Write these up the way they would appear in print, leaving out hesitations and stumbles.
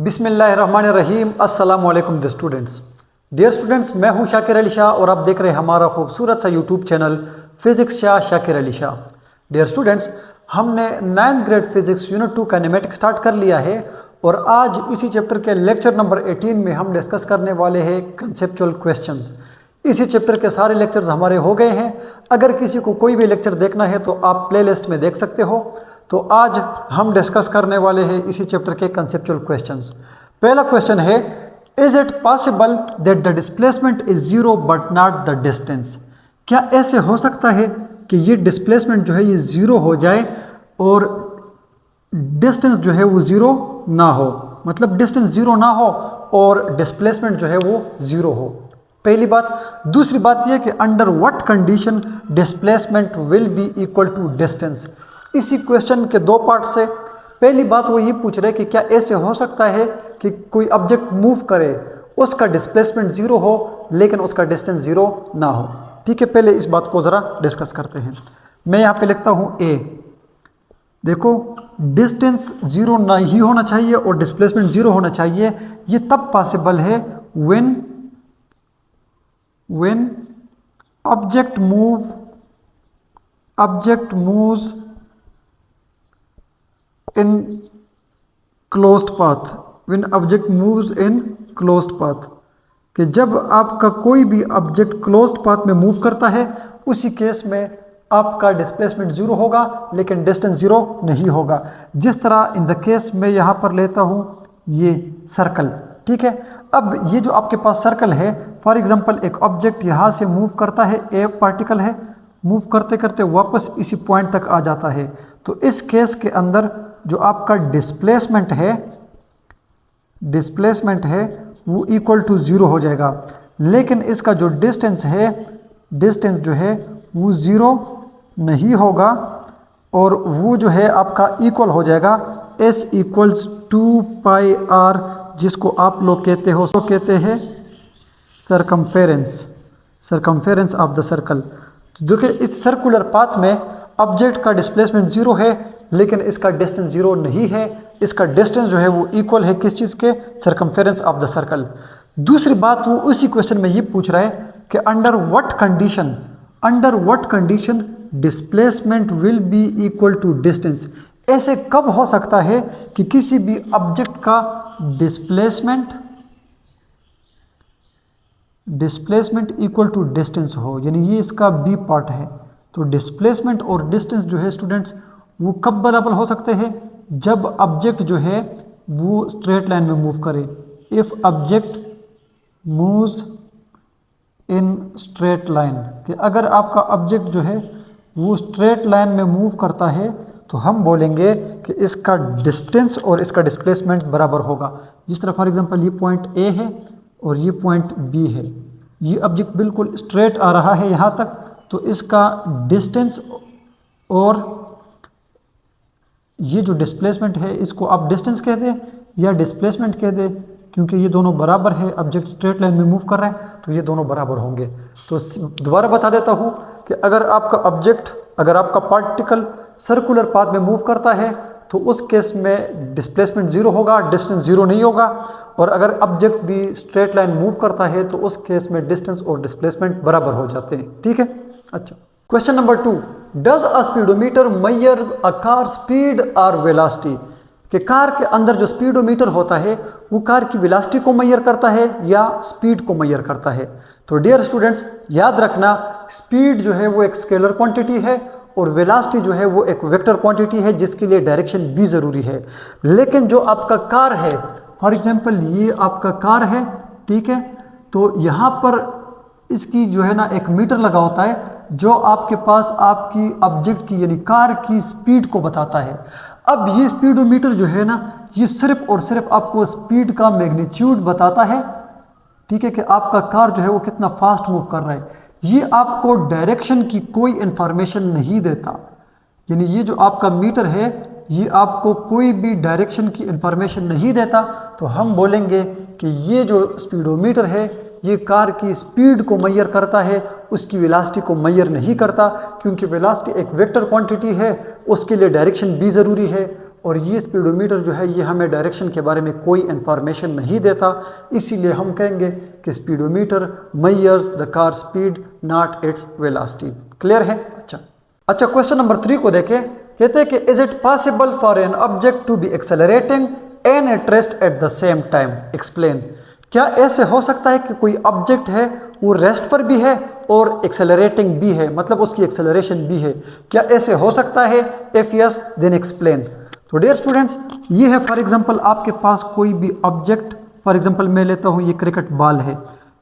बिस्मिल्लाहिर्रहमानिर्रहीम। अस्सलामु अलैकुम डियर स्टूडेंट्स, मैं हूं शाकिर अली शाह और आप देख रहे हैं हमारा खूबसूरत सा YouTube channel physics Shah Shakir Ali Shah. Dear students, हमने 9th grade physics unit 2 kinematics start कर लिया है और आज इसी चैप्टर के लेक्चर नंबर 18 में हम डिस्कस करने वाले हैं कंसेप्चुअल क्वेश्चंस। इसी चैप्टर के सारे लेक्चर्स हमारे हो गए हैं। अगर किसी को कोई भी लेक्चर देखना है तो आप प्लेलिस्ट में देख सकते हो। तो आज हम डिस्कस करने वाले हैं इसी चैप्टर के कंसेप्चुअल क्वेश्चंस। पहला क्वेश्चन है, is it possible that the displacement is zero but not the distance? क्या ऐसे हो सकता है कि ये डिस्प्लेसमेंट जो है ये जीरो हो जाए और डिस्टेंस जो है वो जीरो ना हो, मतलब डिस्टेंस जीरो ना हो और डिस्प्लेसमेंट जो है वो जीरो हो। पहली बात। दूसरी बात यह कि under what condition displacement will be equal to distance. इसी क्वेश्चन के दो पार्ट से पहली बात वो ये पूछ रहे कि क्या ऐसे हो सकता है कि कोई ऑब्जेक्ट मूव करे, उसका डिस्प्लेसमेंट जीरो हो लेकिन उसका डिस्टेंस जीरो ना हो। ठीक है, पहले इस बात को ज़रा डिस्कस करते हैं। मैं यहाँ पे लिखता हूँ ए। देखो, डिस्टेंस जीरो ना ही होना चाहिए और डिस्प्लेसमेंट जीरो होना चाहिए। ये तब पॉसिबल है when object moves in closed path. When object moves in closed path, कि जब आपका कोई भी ऑब्जेक्ट क्लोज्ड पाथ में मूव करता है उसी केस में आपका डिस्प्लेसमेंट जीरो होगा लेकिन डिस्टेंस जीरो नहीं होगा। जिस तरह इन द केस में यहाँ पर लेता हूँ ये सर्कल। ठीक है, अब ये जो आपके पास सर्कल है, फॉर एग्जांपल एक ऑब्जेक्ट यहाँ से मूव करता है, ए पार्टिकल है, मूव करते करते वापस इसी पॉइंट तक आ जाता है। तो इस केस के अंदर जो आपका डिस्प्लेसमेंट है वो इक्वल टू ज़ीरो हो जाएगा, लेकिन इसका जो डिस्टेंस जो है वो ज़ीरो नहीं होगा और वो जो है आपका इक्वल हो जाएगा s इक्वल्स 2πr, जिसको आप लोग कहते हैं सरकमफेरेंस ऑफ द सर्कल। जो कि इस सर्कुलर पाथ में ऑब्जेक्ट का डिस्प्लेसमेंट जीरो है लेकिन इसका डिस्टेंस जीरो नहीं है। इसका डिस्टेंस जो है वो इक्वल है किस चीज़ के? Circumference of the circle. दूसरी बात, वो उसी क्वेश्चन में ये पूछ रहा है कि under what condition displacement will be equal to distance. ऐसे कब हो सकता है कि किसी भी ऑब्जेक्ट का डिस्प्लेसमेंट इक्वल टू डिस्टेंस हो, यानी ये इसका बी पार्ट है। तो डिस्प्लेसमेंट और डिस्टेंस जो है स्टूडेंट्स वो कब बराबर हो सकते हैं? जब ऑब्जेक्ट जो है वो स्ट्रेट लाइन में मूव करे। If object moves in straight line, कि अगर आपका ऑब्जेक्ट जो है वो स्ट्रेट लाइन में मूव करता है तो हम बोलेंगे कि इसका डिस्टेंस और इसका डिस्प्लेसमेंट बराबर होगा। जिस तरह फॉर एग्जांपल ये पॉइंट ए है और ये पॉइंट बी है, ये ऑब्जेक्ट बिल्कुल स्ट्रेट आ रहा है यहाँ तक, तो इसका डिस्टेंस और ये जो डिस्प्लेसमेंट है इसको आप डिस्टेंस कह दें या डिस्प्लेसमेंट कह दें, क्योंकि ये दोनों बराबर है। ऑब्जेक्ट स्ट्रेट लाइन में मूव कर रहा है तो ये दोनों बराबर होंगे। तो दोबारा बता देता हूँ कि अगर आपका पार्टिकल सर्कुलर पाथ में मूव करता है तो उस केस में डिस्प्लेसमेंट जीरो होगा, डिस्टेंस जीरो नहीं होगा। और अगर ऑब्जेक्ट भी स्ट्रेट लाइन मूव करता है तो उस केस में डिस्टेंस और डिस्प्लेसमेंट बराबर हो जाते हैं। ठीक है, अच्छा। Question number 2, does a speedometer measures a car speed और वेलोसिटी? कि कार के अंदर जो स्पीडोमीटर होता है वो कार की वेलोसिटी को मेजर करता है या स्पीड को मेजर करता है? तो डियर स्टूडेंट्स, याद रखना, स्पीड जो है वो एक स्केलर क्वांटिटी है और वेलोसिटी जो है वो एक वेक्टर क्वांटिटी है जिसके लिए डायरेक्शन भी ज़रूरी है। लेकिन जो आपका कार है, फॉर एग्जांपल ये आपका कार है, ठीक है, तो यहाँ पर इसकी जो है ना एक मीटर लगा होता है जो आपके पास आपकी ऑब्जेक्ट की यानी कार की स्पीड को बताता है। अब ये स्पीडोमीटर जो है ना ये सिर्फ और सिर्फ आपको स्पीड का मैग्नीट्यूड बताता है, ठीक है, कि आपका कार जो है वो कितना फास्ट मूव कर रहा है। ये आपको डायरेक्शन की कोई इंफॉर्मेशन नहीं देता। यानी ये जो आपका मीटर है ये आपको कोई भी डायरेक्शन की इंफॉर्मेशन नहीं देता। तो हम बोलेंगे कि ये जो स्पीडोमीटर है ये कार की स्पीड को मेजर करता है, उसकी वेलोसिटी को मेजर नहीं करता, क्योंकि वेलोसिटी एक वेक्टर क्वांटिटी है, उसके लिए डायरेक्शन भी ज़रूरी है और ये स्पीडोमीटर जो है ये हमें डायरेक्शन के बारे में कोई इंफॉर्मेशन नहीं देता, इसीलिए हम कहेंगे कि speedometer measures the car speed not its velocity. Clear है? अच्छा क्वेश्चन नंबर 3 को देखें। कहते हैं कि is it possible for an object to be accelerating and at rest at the same time, explain. क्या ऐसे हो सकता है कि कोई ऑब्जेक्ट है वो रेस्ट पर भी है और एक्सेलरेटिंग भी है, मतलब उसकी एक्सेलरेशन भी है? क्या ऐसे हो सकता है? If yes then explain. तो डियर स्टूडेंट्स, ये है फॉर एग्जांपल आपके पास कोई भी ऑब्जेक्ट, फॉर एग्जांपल मैं लेता हूँ ये क्रिकेट बॉल है,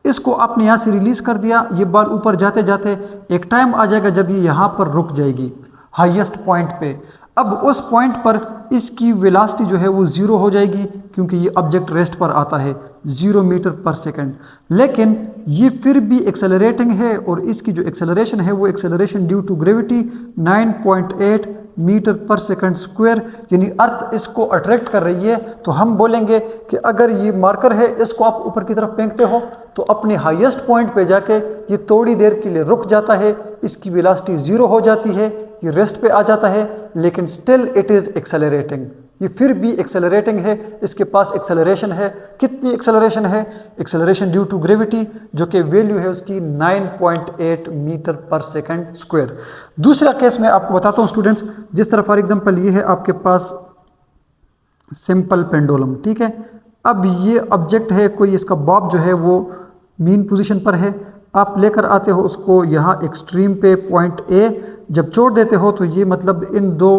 इसको आपने यहाँ से रिलीज कर दिया, ये बॉल ऊपर जाते जाते एक टाइम आ जाएगा जब ये यहाँ पर रुक जाएगी हाईएस्ट पॉइंट पे। अब उस पॉइंट पर इसकी वेलोसिटी जो है वो 0 हो जाएगी, क्योंकि ये ऑब्जेक्ट रेस्ट पर आता है 0 मीटर पर सेकंड। लेकिन ये फिर भी एक्सेलरेटिंग है और इसकी जो एक्सेलरेशन है वो acceleration due to gravity 9.8 metre per second square, यानी अर्थ इसको अट्रैक्ट कर रही है। तो हम बोलेंगे कि अगर ये मार्कर है इसको आप ऊपर की तरफ फेंकते हो तो अपने हाईएस्ट पॉइंट पे जाके ये थोड़ी देर के लिए रुक जाता है, इसकी वेलोसिटी 0 हो जाती है, ये रेस्ट पे आ जाता है, लेकिन स्टिल इट इज़ एक्सेलरेटिंग। ये फिर भी एक्सेलरेटिंग है, इसके पास एक्सेलरेशन है। कितनी एक्सेलरेशन है? एक्सेलरेशन ड्यू टू ग्रेविटी, जो कि वैल्यू है उसकी 9.8 मीटर पर सेकंड स्क्वायर। दूसरा केस मैं आपको बताता हूँ स्टूडेंट्स, जिस तरह फॉर एग्जांपल ये है आपके पास सिंपल पेंडुलम, ठीक है। अब ये ऑब्जेक्ट है कोई, इसका बॉब जो है वो मीन पोजीशन पर है, आप लेकर आते हो उसको यहाँ एक्सट्रीम पे पॉइंट ए, जब छोड़ देते हो तो ये मतलब इन दो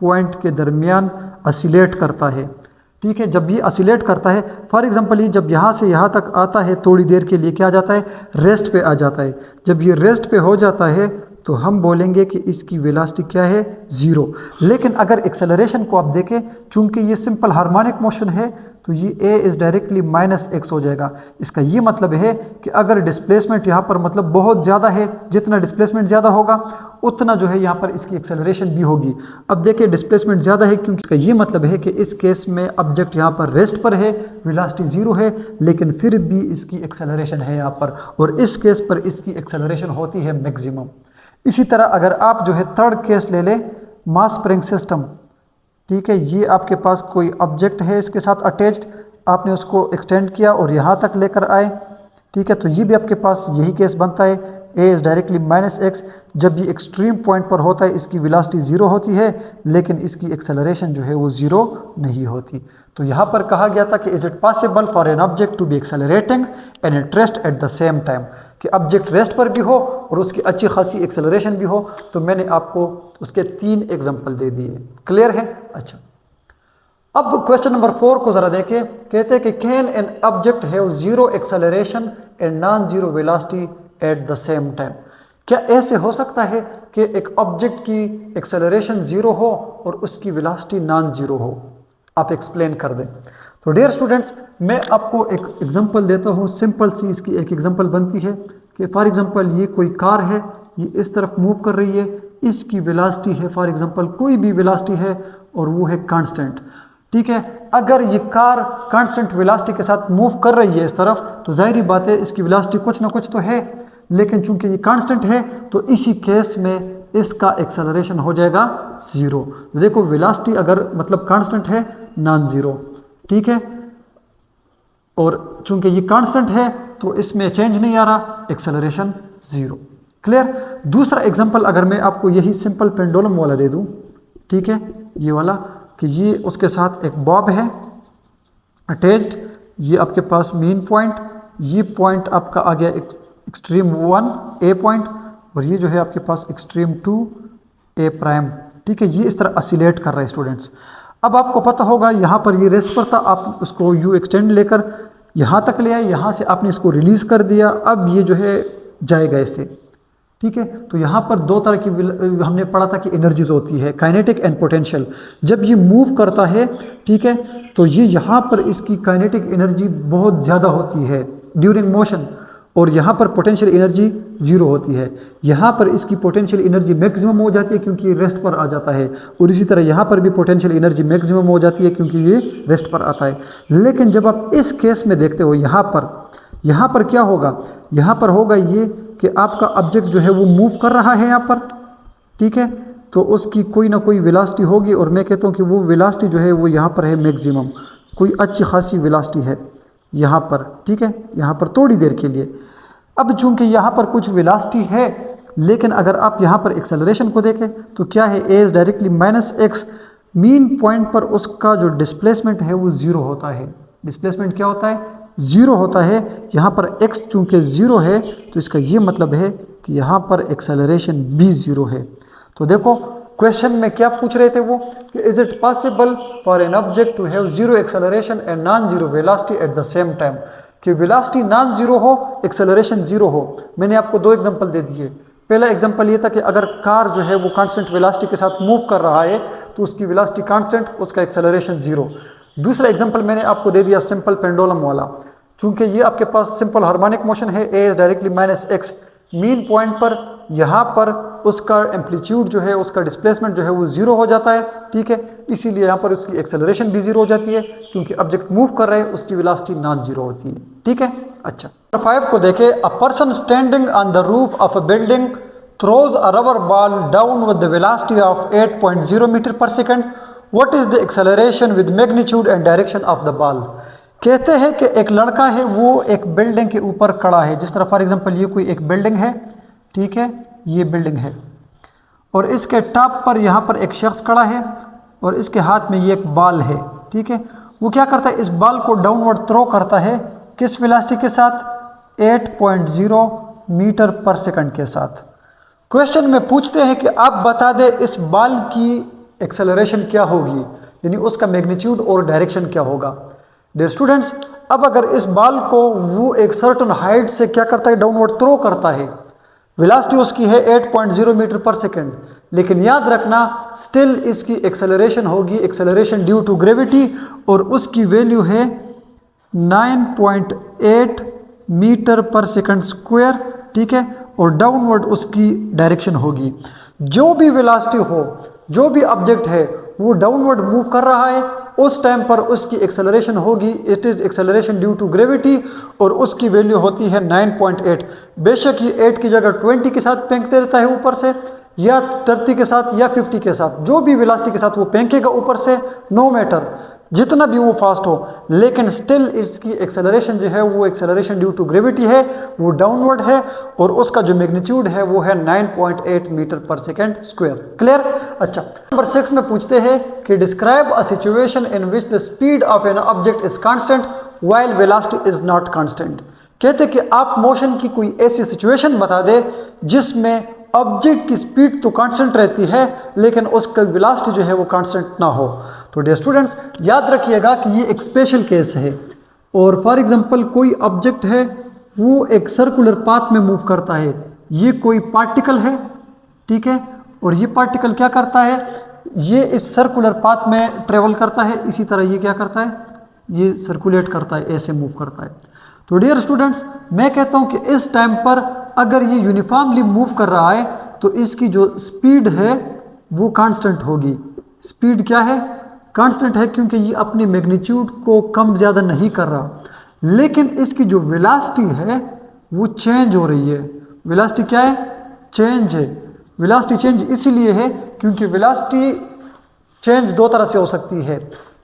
पॉइंट के दरमियान ऑसिलेट करता है, ठीक है। जब ये ऑसिलेट करता है, फॉर एग्जांपल ये जब यहाँ से यहाँ तक आता है थोड़ी देर के लिए क्या आ जाता है? रेस्ट पे आ जाता है। जब ये रेस्ट पे हो जाता है तो हम बोलेंगे कि इसकी वेलोसिटी क्या है? 0। लेकिन अगर एक्सेलरेशन को आप देखें, चूंकि ये सिंपल हार्मोनिक मोशन है तो ये a इज़ डायरेक्टली -x हो जाएगा। इसका ये मतलब है कि अगर डिस्प्लेसमेंट यहाँ पर मतलब बहुत ज़्यादा है, जितना डिस्प्लेसमेंट ज़्यादा होगा उतना जो है यहाँ पर इसकी एक्सेलरेशन भी होगी। अब देखिए डिस्प्लेसमेंट ज़्यादा है, क्योंकि इसका ये मतलब है कि इस केस में ऑब्जेक्ट यहाँ पर रेस्ट पर है, वेलोसिटी 0 है, लेकिन फिर भी इसकी एक्सेलरेशन है यहाँ पर, और इस केस पर इसकी एक्सेलरेशन होती है मैक्सिमम। इसी तरह अगर आप जो है थर्ड केस ले लें, मास स्प्रिंग सिस्टम, ठीक है। ये आपके पास कोई ऑब्जेक्ट है इसके साथ अटैच्ड, आपने उसको एक्सटेंड किया और यहाँ तक लेकर आए, ठीक है। तो ये भी आपके पास यही केस बनता है, a इज़ डायरेक्टली -x। जब ये एक्सट्रीम पॉइंट पर होता है इसकी वेलोसिटी 0 होती है, लेकिन इसकी एक्सेलरेशन जो है वो 0 नहीं होती। तो यहाँ पर कहा गया था कि is it possible for an object to be accelerating and at rest at the same time, कि ऑब्जेक्ट रेस्ट पर भी हो और उसकी अच्छी खासी एक्सेलरेशन भी हो। तो मैंने आपको उसके 3 एग्जाम्पल दे दिए। क्लियर है? अच्छा, अब क्वेश्चन नंबर 4 को ज़रा देखें। कहते हैं कि can an object have 0 acceleration and non 0 velocity at the same time. क्या ऐसे हो सकता है कि एक ऑब्जेक्ट की एक्सेलरेशन 0 हो और उसकी वेलोसिटी नॉन 0 हो? आप एक्सप्लेन कर दें। तो डियर स्टूडेंट्स, मैं आपको एक एग्जांपल देता हूँ, सिंपल सी इसकी एक एग्जांपल बनती है कि फॉर एग्जांपल ये कोई कार है, ये इस तरफ मूव कर रही है, इसकी वेलोसिटी है फॉर एग्जांपल कोई भी वेलोसिटी है और वो है कांस्टेंट, ठीक है। अगर ये कार कांस्टेंट वेलोसिटी के साथ मूव कर रही है इस तरफ, तो जाहिर बात है इसकी वेलोसिटी कुछ ना कुछ तो है, लेकिन चूंकि ये कांस्टेंट है तो इसी केस में इसका एक्सेलरेशन हो जाएगा 0। देखो वेलोसिटी अगर मतलब कांस्टेंट है, नॉन 0, ठीक है, और चूंकि ये कांस्टेंट है तो इसमें चेंज नहीं आ रहा, एक्सेलरेशन 0। क्लियर? दूसरा एग्जांपल अगर मैं आपको यही सिंपल पेंडुलम वाला दे दूं, ठीक है, ये वाला, कि ये उसके साथ एक बॉब है अटैच्ड, ये आपके पास मेन पॉइंट, ये पॉइंट आपका आ गया एक्सट्रीम 1 ए पॉइंट, और ये जो है आपके पास एक्सट्रीम 2 ए प्राइम, ठीक है। ये इस तरह ऑसिलेट कर रहा है स्टूडेंट्स। अब आपको पता होगा यहाँ पर ये रेस्ट पर था, आप उसको यू एक्सटेंड लेकर यहाँ तक ले आए, यहाँ से आपने इसको रिलीज़ कर दिया, अब ये जो है जाएगा इससे, ठीक है। तो यहाँ पर 2 तरह की हमने पढ़ा था कि एनर्जीज होती है, काइनेटिक एंड पोटेंशियल। जब ये मूव करता है, ठीक है, तो ये यहाँ पर इसकी काइनेटिक एनर्जी बहुत ज़्यादा होती है ड्यूरिंग मोशन, और यहाँ पर पोटेंशियल एनर्जी 0 होती है। यहाँ पर इसकी पोटेंशियल एनर्जी मैक्सिमम हो जाती है क्योंकि ये रेस्ट पर आ जाता है, और इसी तरह यहाँ पर भी पोटेंशियल एनर्जी मैक्सिमम हो जाती है क्योंकि ये रेस्ट पर आता है। लेकिन जब आप इस केस में देखते हो, यहाँ पर क्या होगा? यहाँ पर होगा ये कि आपका ऑब्जेक्ट जो है वो मूव कर रहा है यहाँ पर, ठीक है, तो उसकी कोई ना कोई वेलोसिटी होगी, और मैं कहता हूँ कि वो वेलोसिटी जो है वो यहाँ पर है मैक्सिमम, कोई अच्छी खासी वेलोसिटी है यहाँ पर, ठीक है, यहाँ पर थोड़ी देर के लिए। अब चूंकि यहाँ पर कुछ वेलोसिटी है, लेकिन अगर आप यहाँ पर एक्सेलरेशन को देखें तो क्या है, a is directly minus x, mean point पर उसका जो डिस्प्लेसमेंट है वो ज़ीरो होता है। डिस्प्लेसमेंट क्या होता है, ज़ीरो होता है। यहाँ पर x चूँकि ज़ीरो है तो इसका ये मतलब है कि यहाँ पर एक्सेलरेशन भी ज़ीरो है। तो देखो क्वेश्चन में क्या पूछ रहे थे वो, कि is it possible for an object to have zero acceleration and non zero velocity at the same time, कि वेलोसिटी नॉन जीरो हो, एक्सेलरेशन जीरो हो। मैंने आपको दो एग्जांपल दे दिए। पहला एग्जांपल ये था कि अगर कार जो है वो कांस्टेंट वेलोसिटी के साथ मूव कर रहा है तो उसकी वेलोसिटी कांस्टेंट, उसका एक्सेलरेशन जीरो। दूसरा एग्जांपल मैंने आपको दे दिया सिंपल पेंडुलम वाला, क्योंकि ये आपके पास सिंपल हार्मोनिक मोशन है, a is directly minus x, mean point पर यहाँ पर उसका एम्पलीट्यूड जो है, उसका डिस्प्लेसमेंट जो है वो जीरो हो जाता है, ठीक है, इसीलिए यहाँ पर उसकी एक्सेलरेशन भी जीरो हो जाती है, क्योंकि ऑब्जेक्ट मूव कर रहे हैं उसकी वेलोसिटी नॉन जीरो होती है, ठीक है। अच्छा, नंबर 5 को देखें, a person standing on the roof of a building throws a rubber ball down with the velocity of 8.0 metre per second, what is the acceleration with magnitude and direction of the ball. कहते हैं कि एक लड़का है वो एक building के ऊपर खड़ा है, जिस तरह फॉर एग्जांपल ये कोई एक बिल्डिंग है, ठीक है, ये बिल्डिंग है, और इसके टॉप पर यहाँ पर एक शख्स खड़ा है और इसके हाथ में ये एक बॉल है, ठीक है। वो क्या करता है, इस बॉल को डाउनवर्ड थ्रो करता है, किस वेलोसिटी के साथ, 8.0 मीटर पर सेकंड के साथ। क्वेश्चन में पूछते हैं कि आप बता दें इस बॉल की एक्सेलरेशन क्या होगी, यानी उसका मैग्नीट्यूड और डायरेक्शन क्या होगा। डियर स्टूडेंट्स, अब अगर इस बॉल को वो एक सर्टन हाइट से क्या करता है, डाउनवर्ड थ्रो करता है, वेलोसिटी उसकी है 8.0 मीटर पर सेकंड, लेकिन याद रखना स्टिल इसकी एक्सेलरेशन होगी, एक्सेलरेशन ड्यू टू ग्रेविटी, और उसकी वैल्यू है 9.8 मीटर पर सेकंड स्क्वायर, ठीक है, और डाउनवर्ड उसकी डायरेक्शन होगी। जो भी वेलोसिटी हो, जो भी ऑब्जेक्ट है वो डाउनवर्ड मूव कर रहा है, उस टाइम पर उसकी एक्सेलरेशन होगी, it is acceleration due to gravity, और उसकी वैल्यू होती है 9.8। बेशक ये 8 की जगह 20 के साथ फेंकते रहता है ऊपर से, या 30 के साथ, या 50 के साथ, जो भी वेलोसिटी के साथ वो फेंकेगा ऊपर से, नो मैटर जितना भी वो फास्ट हो, लेकिन स्टिल इसकी एक्सेलरेशन जो है वो एक्सेलरेशन ड्यू टू ग्रेविटी है, वो डाउनवर्ड है, और उसका जो मैग्नीट्यूड है वो है 9.8 मीटर पर सेकेंड स्क्वायर। क्लियर। अच्छा, नंबर 6 में पूछते हैं कि describe a situation in which the speed of an object is constant while velocity is not constant. कहते कि आप मोशन की कोई ऐसी सिचुएशन बता दे जिसमें ऑब्जेक्ट की स्पीड तो कांस्टेंट रहती है लेकिन उसका वेलोसिटी जो है वो कांस्टेंट ना हो। तो डियर स्टूडेंट्स, याद रखिएगा कि ये एक स्पेशल केस है, और फॉर एग्जांपल कोई ऑब्जेक्ट है वो एक सर्कुलर पाथ में मूव करता है, ये कोई पार्टिकल है, ठीक है, और ये पार्टिकल क्या करता है, ये इस सर्कुलर पाथ में ट्रेवल करता है, इसी तरह ये क्या करता है, ये सर्कुलेट करता है, ऐसे मूव करता है। तो डियर स्टूडेंट्स, मैं कहता हूं कि इस टाइम पर अगर ये यूनिफॉर्मली मूव कर रहा है तो इसकी जो स्पीड है वो कांस्टेंट होगी। स्पीड क्या है, कांस्टेंट है, क्योंकि ये अपनी मैग्नीट्यूड को कम ज़्यादा नहीं कर रहा, लेकिन इसकी जो वेलोसिटी है वो चेंज हो रही है। वेलोसिटी क्या है, चेंज है। वेलोसिटी चेंज इसीलिए है क्योंकि वेलोसिटी चेंज दो तरह से हो सकती है,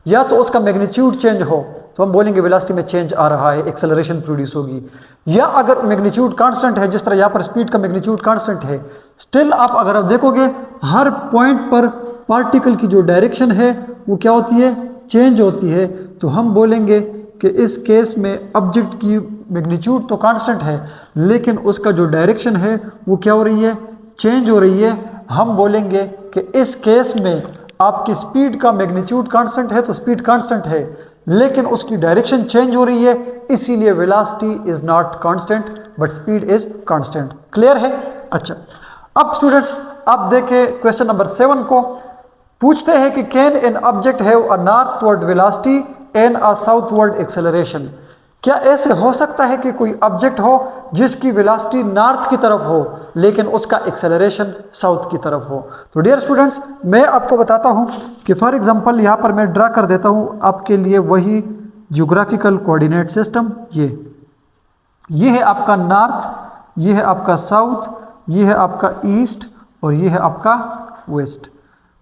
या तो उसका मैग्नीट्यूड चेंज हो तो हम बोलेंगे वेलोसिटी में चेंज आ रहा है, एक्सेलरेशन प्रोड्यूस होगी, या अगर मैग्नीट्यूड कांस्टेंट है, जिस तरह यहाँ पर स्पीड का मैग्नीट्यूड कांस्टेंट है, स्टिल आप अगर आप देखोगे हर पॉइंट पर पार्टिकल की जो डायरेक्शन है वो क्या होती है, चेंज होती है। तो हम बोलेंगे कि इस केस में ऑब्जेक्ट की मैग्नीट्यूड तो कांस्टेंट है लेकिन उसका जो डायरेक्शन है वो क्या हो रही है, चेंज हो रही है। हम बोलेंगे कि इस केस में आपकी स्पीड का मैग्नीट्यूड कांस्टेंट है तो स्पीड कांस्टेंट है, लेकिन उसकी डायरेक्शन चेंज हो रही है, इसीलिए velocity is not constant but speed is constant. Clear है। अच्छा, अब स्टूडेंट्स आप देखें क्वेश्चन नंबर 7 को। पूछते हैं कि can an object have a northward velocity and a southward acceleration. क्या ऐसे हो सकता है कि कोई ऑब्जेक्ट हो जिसकी वेलोसिटी नॉर्थ की तरफ हो लेकिन उसका एक्सेलरेशन साउथ की तरफ हो। तो डियर स्टूडेंट्स, मैं आपको बताता हूं कि फॉर एग्जांपल यहां पर मैं ड्रा कर देता हूं आपके लिए वही ज्योग्राफिकल कोऑर्डिनेट सिस्टम। ये है आपका नॉर्थ, ये है आपका साउथ, ये है आपका ईस्ट और ये है आपका वेस्ट।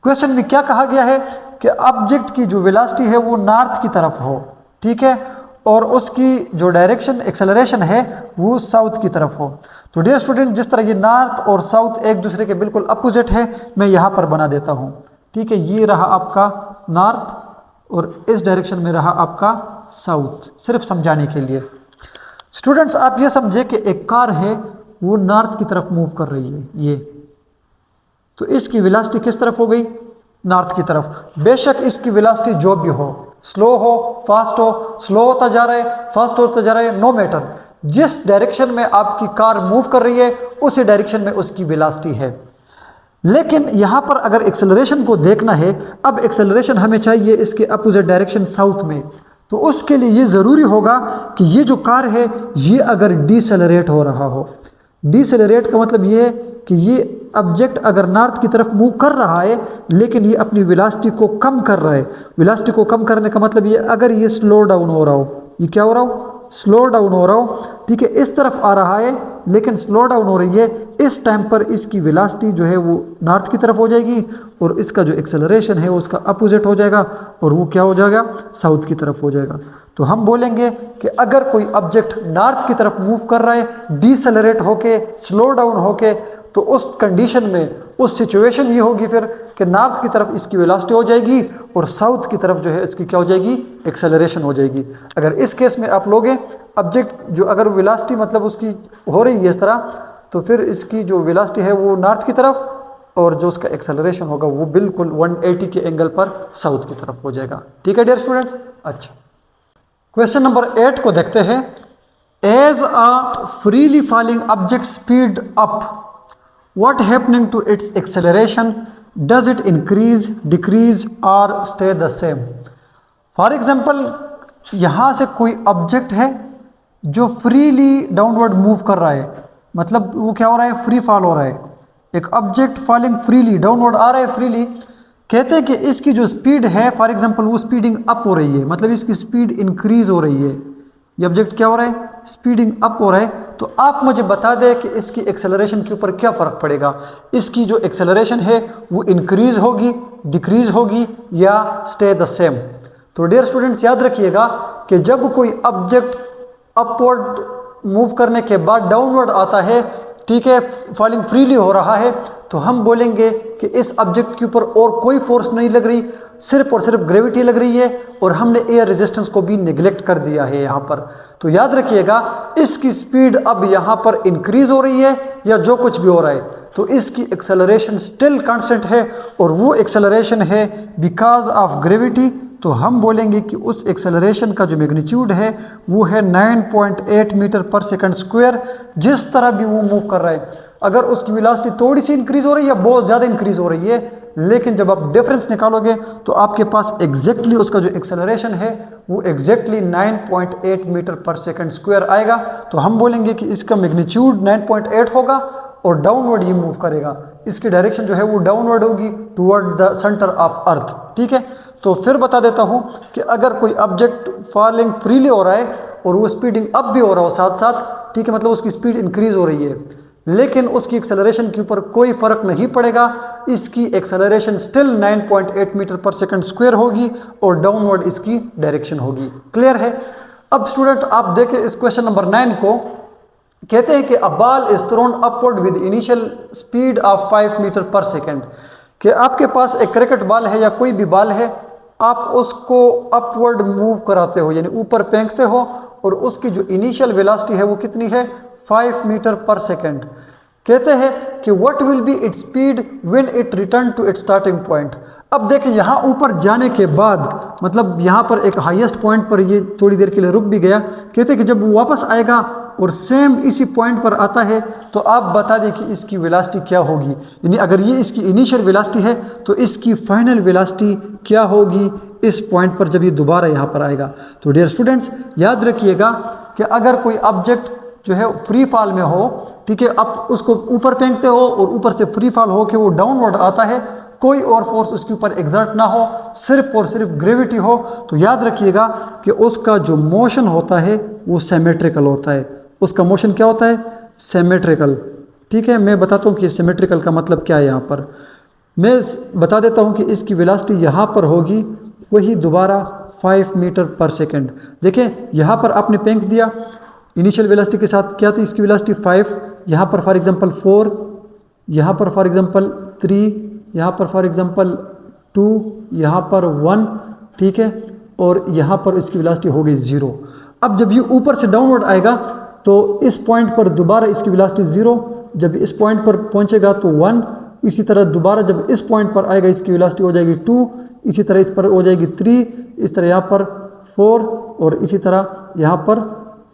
क्वेश्चन में क्या कहा गया है कि ऑब्जेक्ट की जो वेलोसिटी है वो नॉर्थ की तरफ हो, ठीक है, और उसकी जो डायरेक्शन एक्सेलरेशन है वो साउथ की तरफ हो। तो डियर स्टूडेंट, जिस तरह ये नॉर्थ और साउथ एक दूसरे के बिल्कुल अपोजिट है, मैं यहाँ पर बना देता हूँ, ठीक है। ये रहा आपका नॉर्थ और इस डायरेक्शन में रहा आपका साउथ, सिर्फ समझाने के लिए। स्टूडेंट्स आप ये समझे कि एक कार है वो नॉर्थ की तरफ मूव कर रही है, ये तो इसकी वेलोसिटी किस तरफ हो गई? नॉर्थ की तरफ। बेशक इसकी वेलोसिटी जो भी हो, स्लो हो, फास्ट हो, स्लो होता जा रहा है, फास्ट होता जा रहा है, नो मैटर, जिस डायरेक्शन में आपकी कार मूव कर रही है उसी डायरेक्शन में उसकी वेलोसिटी है। लेकिन यहाँ पर अगर एक्सेलरेशन को देखना है, अब एक्सेलरेशन हमें चाहिए इसके अपोजिट डायरेक्शन साउथ में, तो उसके लिए ये ज़रूरी होगा कि ये जो कार है ये अगर डिसेलरेट हो रहा हो। डिसेलरेट का मतलब ये है कि ये ऑब्जेक्ट अगर नॉर्थ की तरफ मूव कर रहा है लेकिन ये अपनी वेलोसिटी को कम कर रहा है। वेलोसिटी को कम करने का मतलब ये अगर ये स्लो डाउन हो रहा हो, ये क्या हो रहा हो? स्लो डाउन हो रहा हो, ठीक है, इस तरफ आ रहा है लेकिन स्लो डाउन हो रही है, इस टाइम पर इसकी वेलोसिटी जो है वो नॉर्थ की तरफ हो जाएगी और इसका जो एक्सेलरेशन है वो उसका अपोजिट हो जाएगा और वो क्या हो जाएगा? साउथ की तरफ हो जाएगा। तो हम बोलेंगे कि अगर कोई ऑब्जेक्ट नॉर्थ की तरफ मूव कर रहा है डिसेलरेट होके, स्लो डाउन होके, तो उस कंडीशन में उस सिचुएशन ये होगी फिर कि नॉर्थ की तरफ इसकी वेलोसिटी हो जाएगी और साउथ की तरफ जो है इसकी क्या हो जाएगी? एक्सेलरेशन हो जाएगी। अगर इस केस में आप लोगे ऑब्जेक्ट जो अगर वेलोसिटी मतलब उसकी हो रही है इस तरह, तो फिर इसकी जो वेलोसिटी है वो नॉर्थ की तरफ और जो उसका एक्सेलरेशन होगा वो बिल्कुल 180 के एंगल पर साउथ की तरफ हो जाएगा। ठीक है डियर स्टूडेंट्स। अच्छा, क्वेश्चन नंबर 8 को देखते हैं। As a freely falling object speed up, what happening to its acceleration? Does it increase, decrease or stay the same? For example, यहाँ से कोई ऑब्जेक्ट है जो फ्रीली डाउनवर्ड मूव कर रहा है, मतलब वो क्या हो रहा है? फ्री फॉल हो रहा है। एक ऑब्जेक्ट फॉलिंग फ्रीली डाउनवर्ड आ रहा है फ्रीली, कहते हैं कि इसकी जो स्पीड है फॉर एग्जांपल वो स्पीडिंग अप हो रही है, मतलब इसकी स्पीड इंक्रीज हो रही है। ये ऑब्जेक्ट क्या हो रहा है? स्पीडिंग अप हो रहा है। तो आप मुझे बता दें कि इसकी एक्सेलरेशन के ऊपर क्या फ़र्क पड़ेगा? इसकी जो एक्सेलरेशन है वो इंक्रीज होगी, डिक्रीज होगी या स्टे द सेम? तो डियर स्टूडेंट्स याद रखिएगा कि जब कोई ऑब्जेक्ट अपवर्ड मूव करने के बाद डाउनवर्ड आता है, ठीक है, फॉलिंग फ्रीली हो रहा है, तो हम बोलेंगे कि इस ऑब्जेक्ट के ऊपर और कोई फोर्स नहीं लग रही, सिर्फ और सिर्फ ग्रेविटी लग रही है और हमने एयर रेजिस्टेंस को भी नेग्लेक्ट कर दिया है यहाँ पर। तो याद रखिएगा इसकी स्पीड अब यहाँ पर इंक्रीज हो रही है या जो कुछ भी हो रहा है, तो इसकी एक्सेलरेशन स्टिल कांस्टेंट है और वो एक्सेलरेशन है बिकॉज ऑफ ग्रेविटी। तो हम बोलेंगे कि उस एक्सेलरेशन का जो मैग्नीट्यूड है वो है 9.8 मीटर पर सेकंड स्क्वायर। जिस तरह भी वो मूव कर रहा है, अगर उसकी वेलोसिटी थोड़ी सी इंक्रीज हो रही है, बहुत ज़्यादा इंक्रीज हो रही है, लेकिन जब आप डिफरेंस निकालोगे तो आपके पास एग्जैक्टली उसका जो एक्सेलरेशन है वो exactly 9.8 metre per second square आएगा। तो हम बोलेंगे कि इसका मैग्नीट्यूड 9.8 होगा और डाउनवर्ड ये मूव करेगा, इसकी डायरेक्शन जो है वो डाउनवर्ड होगी toward the centre of earth. ठीक है, तो फिर बता देता हूँ कि अगर कोई ऑब्जेक्ट फॉलिंग फ्रीली हो रहा है और वो स्पीडिंग अप भी हो रहा हो साथ साथ, ठीक है, मतलब उसकी स्पीड इंक्रीज हो रही है, लेकिन उसकी एक्सेलरेशन के ऊपर कोई फर्क नहीं पड़ेगा, इसकी acceleration still 9.8 metre per second square होगी और डाउनवर्ड इसकी डायरेक्शन होगी। क्लियर है? अब स्टूडेंट आप देखें इस क्वेश्चन नंबर 9 को, कहते हैं कि a ball is thrown upward with initial speed of 5 metre per second. कि आपके पास एक क्रिकेट बॉल है या कोई भी बॉल है, आप उसको अपवर्ड मूव कराते हो यानी ऊपर फेंकते हो और उसकी जो इनिशियल वेलोसिटी है वो कितनी है? 5 मीटर पर सेकंड। कहते हैं कि what will be its speed when it return to its starting point. अब देखिए यहाँ ऊपर जाने के बाद, मतलब यहाँ पर एक हाईएस्ट पॉइंट पर ये थोड़ी देर के लिए रुक भी गया, कहते हैं कि जब वो वापस आएगा और सेम इसी पॉइंट पर आता है तो आप बता दें कि इसकी वेलोसिटी क्या होगी। यानी अगर ये इसकी इनिशियल वेलोसिटी है तो इसकी फाइनल वेलोसिटी क्या होगी इस पॉइंट पर जब ये दोबारा यहाँ पर आएगा। तो डियर स्टूडेंट्स याद रखिएगा कि अगर कोई ऑब्जेक्ट जो है फ्री फॉल में हो, ठीक है, आप उसको ऊपर फेंकते हो और ऊपर से फ्री फॉल हो के वो डाउनवर्ड आता है, कोई और फोर्स उसके ऊपर एग्जर्ट ना हो, सिर्फ और सिर्फ ग्रेविटी हो, तो याद रखिएगा कि उसका जो मोशन होता है वो सिमेट्रिकल होता है। उसका मोशन क्या होता है? सिमेट्रिकल। ठीक है, मैं बताता हूँ कि सिमेट्रिकल का मतलब क्या है यहाँ पर। मैं बता देता हूँ कि इसकी वेलोसिटी यहाँ पर होगी वही दोबारा 5 मीटर पर सेकंड। देखें यहाँ पर आपने फेंक दिया, इनिशियल वेलोसिटी के साथ क्या थी इसकी वेलोसिटी 5, यहाँ पर फॉर एग्जांपल 4, यहाँ पर फॉर एग्जांपल 3, यहाँ पर फॉर एग्जांपल 2, यहाँ पर 1, ठीक है, और यहाँ पर इसकी वेलोसिटी हो गई 0। अब जब ये ऊपर से डाउनवर्ड आएगा तो इस पॉइंट पर दोबारा इसकी वेलोसिटी 0, जब इस पॉइंट पर पहुँचेगा तो 1, इसी तरह दोबारा जब इस पॉइंट पर आएगा इसकी वेलोसिटी हो जाएगी 2, इसी तरह इस पर हो जाएगी 3, इस तरह यहाँ पर 4 और इसी तरह यहाँ पर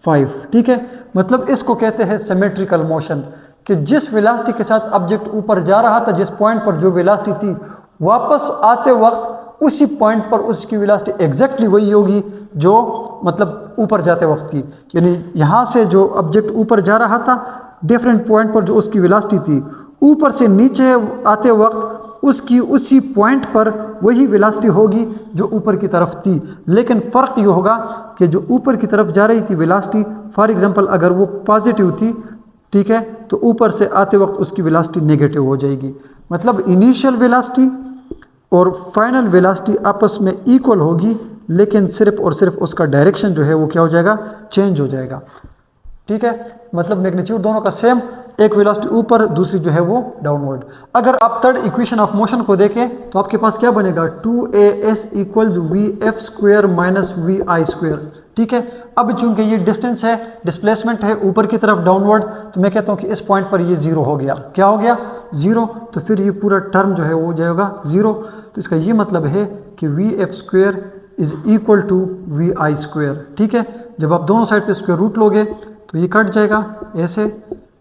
5, ठीक है। मतलब इसको कहते हैं सिमेट्रिकल मोशन, कि जिस वेलोसिटी के साथ ऑब्जेक्ट ऊपर जा रहा था, जिस पॉइंट पर जो वेलोसिटी थी, वापस आते वक्त उसी पॉइंट पर उसकी वेलोसिटी एग्जैक्टली वही होगी जो मतलब ऊपर जाते वक्त थी। यानी यहाँ से जो ऑब्जेक्ट ऊपर जा रहा था, डिफरेंट पॉइंट पर जो उसकी वेलोसिटी थी, ऊपर से नीचे आते वक्त उसकी उसी पॉइंट पर वही वेलोसिटी होगी जो ऊपर की तरफ थी। लेकिन फ़र्क ये होगा कि जो ऊपर की तरफ जा रही थी वेलोसिटी, फॉर एग्जांपल अगर वो पॉजिटिव थी, ठीक है, तो ऊपर से आते वक्त उसकी वेलोसिटी नेगेटिव हो जाएगी। मतलब इनिशियल वेलोसिटी और फाइनल वेलोसिटी आपस में इक्वल होगी, लेकिन सिर्फ और सिर्फ उसका डायरेक्शन जो है वो क्या हो जाएगा, चेंज हो जाएगा, ठीक है। मतलब मैग्नीट्यूड दोनों का सेम, एक वेलोसिटी ऊपर, दूसरी जो है वो डाउनवर्ड। अगर आप थर्ड इक्वेशन ऑफ मोशन को देखें तो आपके पास क्या बनेगा, 2as equals vf square minus vi square, ठीक है। अब चूंकि ये डिस्टेंस है, डिस्प्लेसमेंट है ऊपर की तरफ डाउनवर्ड, तो मैं कहता हूँ कि इस पॉइंट पर ये 0 हो गया। क्या हो गया, 0। तो फिर ये पूरा टर्म जो है वो हो जाएगा 0। तो इसका ये मतलब है कि vf square is equal to vi square, ठीक है। जब आप दोनों साइड पे स्क्वायर रूट लोगे तो ये कट जाएगा ऐसे,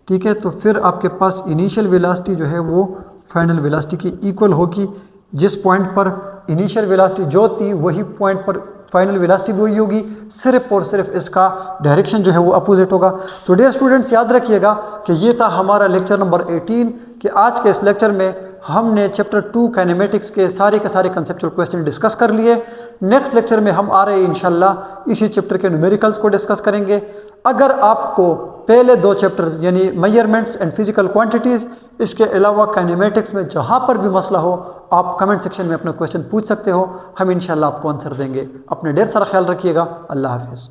ठीक है। तो फिर आपके पास इनिशियल वेलोसिटी जो है वो फाइनल वेलोसिटी की इक्वल होगी। जिस पॉइंट पर इनिशियल वेलोसिटी जो थी वही पॉइंट पर फाइनल वेलोसिटी भी वही होगी, सिर्फ और सिर्फ इसका डायरेक्शन जो है वो अपोजिट होगा। तो डियर स्टूडेंट्स याद रखिएगा कि ये था हमारा लेक्चर नंबर 18, कि आज के इस लेक्चर में हमने चैप्टर 2 काइनेमेटिक्स के सारे कंसेप्चुअल क्वेश्चन डिस्कस कर लिए। नेक्स्ट लेक्चर में हम आ रहे हैं इंशाल्लाह इसी चैप्टर के न्यूमेरिकल्स को डिस्कस करेंगे। अगर आपको पहले 2 चैप्टर्स यानी मेजरमेंट्स एंड फिजिकल क्वांटिटीज़, इसके अलावा काइनेमेटिक्स में जहाँ पर भी मसला हो, आप कमेंट सेक्शन में अपना क्वेश्चन पूछ सकते हो, हम इंशाल्लाह आपको आंसर देंगे। अपने ढेर सारा ख्याल रखिएगा। अल्लाह हाफिज़।